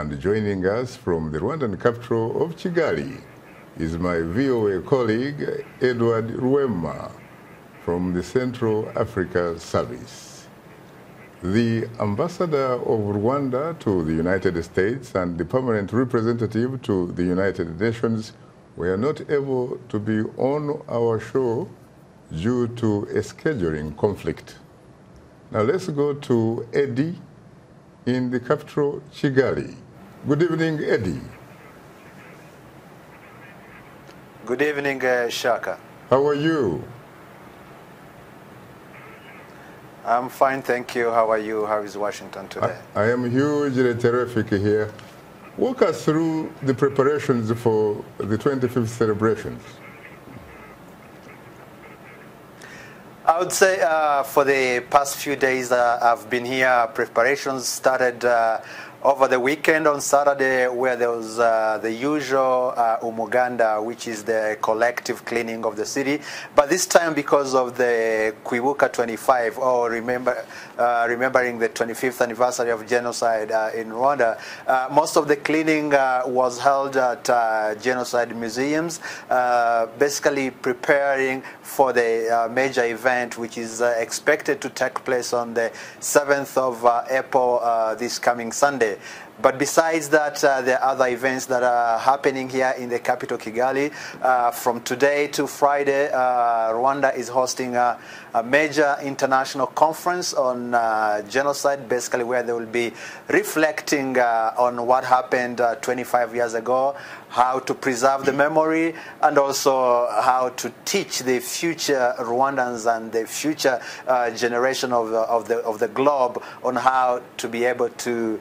And joining us from the Rwandan capital of Kigali is my VOA colleague, Edward Rwema, from the Central Africa Service. The ambassador of Rwanda to the United States and the permanent representative to the United Nations were not able to be on our show due to a scheduling conflict. Now let's go to Eddie in the capital, Kigali. Good evening, Eddie. Good evening, Shaka. How are you? I'm fine, thank you. How are you? How is Washington today? I am hugely terrific here. Walk us through the preparations for the 25th celebrations. I would say for the past few days I've been here, preparations started over the weekend on Saturday, where there was the usual umuganda, which is the collective cleaning of the city. But this time, because of the Kwibuka 25, or remembering the 25th anniversary of genocide in Rwanda, most of the cleaning was held at genocide museums, basically preparing for the major event, which is expected to take place on the 7th of April, this coming Sunday. But besides that, there are other events that are happening here in the capital, Kigali. From today to Friday, Rwanda is hosting a major international conference on genocide, basically where they will be reflecting on what happened 25 years ago, how to preserve the memory, and also how to teach the future Rwandans and the future generation of the globe on how to be able to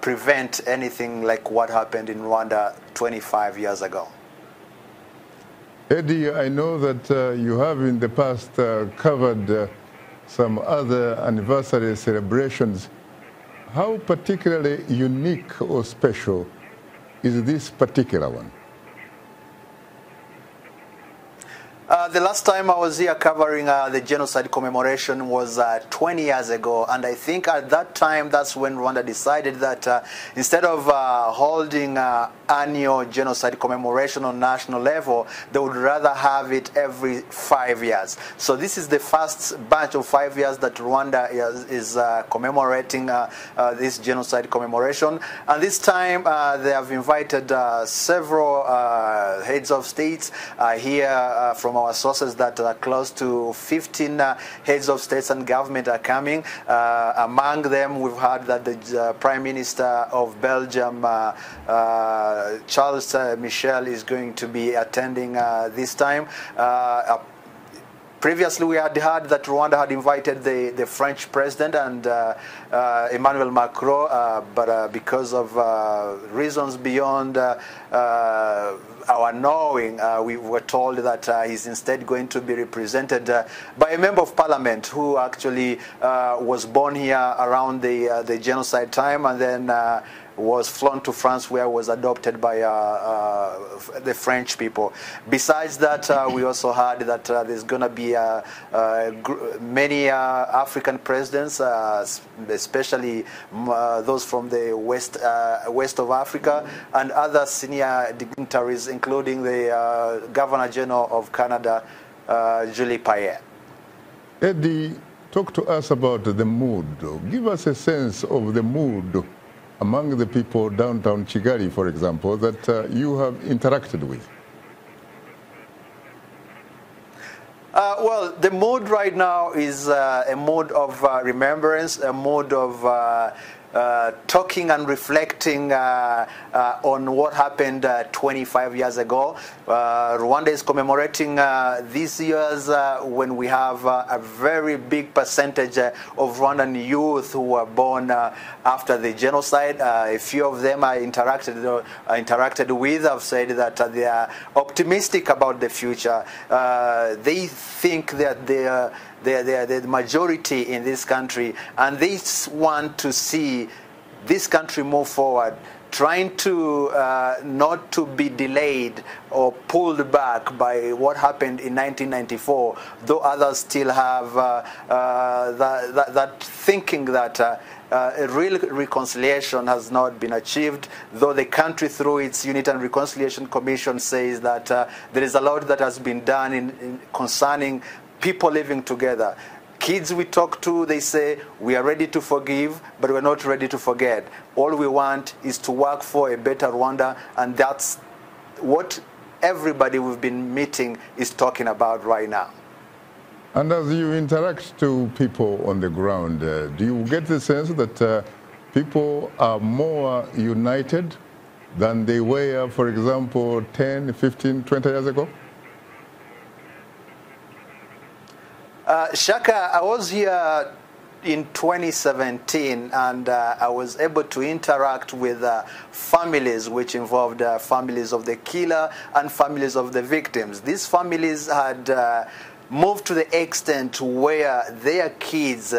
prevent anything like what happened in Rwanda 25 years ago. Eddie, I know that you have in the past covered some other anniversary celebrations. How particularly unique or special is this particular one? The last time I was here covering the genocide commemoration was 20 years ago, and I think at that time that's when Rwanda decided that instead of holding annual genocide commemoration on national level, they would rather have it every 5 years. So this is the first batch of 5 years that Rwanda is commemorating this genocide commemoration, and this time they have invited several heads of states here from our sources that are close to 15 heads of states and government are coming. Among them, we've heard that the Prime Minister of Belgium, Charles Michel, is going to be attending this time. Previously, we had heard that Rwanda had invited the French president and Emmanuel Macron, but because of reasons beyond our knowing, we were told that he's instead going to be represented by a member of parliament who actually was born here around the genocide time, and then was flown to France, where was adopted by the French people. Besides that, we also heard that there's going to be many African presidents, especially those from the west of Africa, and other senior dignitaries, including the Governor General of Canada, Julie Payet. Eddie, talk to us about the mood. Give us a sense of the mood among the people downtown Kigali, for example, that you have interacted with. Well, the mood right now is a mood of remembrance, a mood of talking and reflecting on what happened 25 years ago. Rwanda is commemorating these years when we have a very big percentage of Rwandan youth who were born after the genocide. A few of them I interacted with have said that they are optimistic about the future. They think that they're the majority in this country, and they want to see this country move forward, trying to not to be delayed or pulled back by what happened in 1994, though others still have that thinking that a real reconciliation has not been achieved, though the country through its Unity and Reconciliation Commission says that there is a lot that has been done in concerning people living together. Kids we talk to, they say, we are ready to forgive, but we're not ready to forget. All we want is to work for a better Rwanda, and that's what everybody we've been meeting is talking about right now. And as you interact to people on the ground, do you get the sense that people are more united than they were, for example, 10, 15, 20 years ago? Shaka, I was here in 2017, and I was able to interact with families which involved families of the killer and families of the victims. These families had moved to the extent where their kids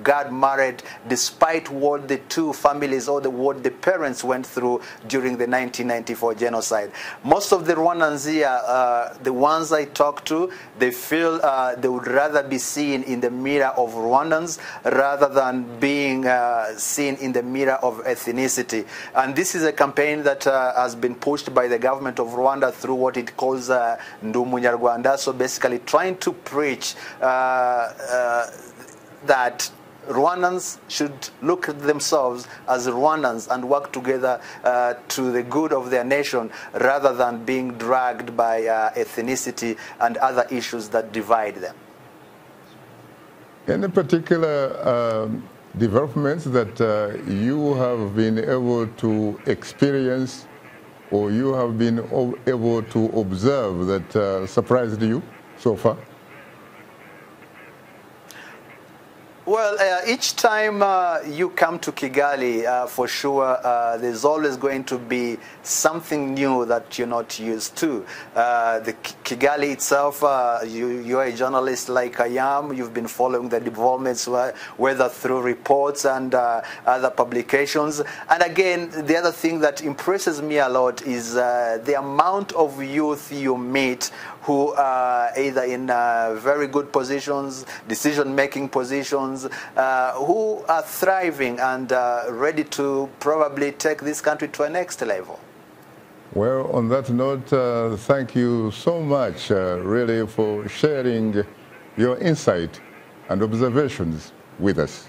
got married despite what the two families or what the parents went through during the 1994 genocide. Most of the Rwandans here, the ones I talk to, they feel they would rather be seen in the mirror of Rwandans rather than being seen in the mirror of ethnicity. And this is a campaign that has been pushed by the government of Rwanda through what it calls Ndi Umunyarwanda, so basically trying to preach that Rwandans should look at themselves as Rwandans and work together to the good of their nation rather than being dragged by ethnicity and other issues that divide them. Any particular developments that you have been able to experience or you have been able to observe that surprised you so far? Well, each time you come to Kigali, for sure, there's always going to be something new that you're not used to. The Kigali itself, you're a journalist like I am. You've been following the developments, whether through reports and other publications. And again, the other thing that impresses me a lot is the amount of youth you meet who are either in very good positions, decision-making positions, who are thriving and ready to probably take this country to a next level. Well, on that note, thank you so much, really, for sharing your insight and observations with us.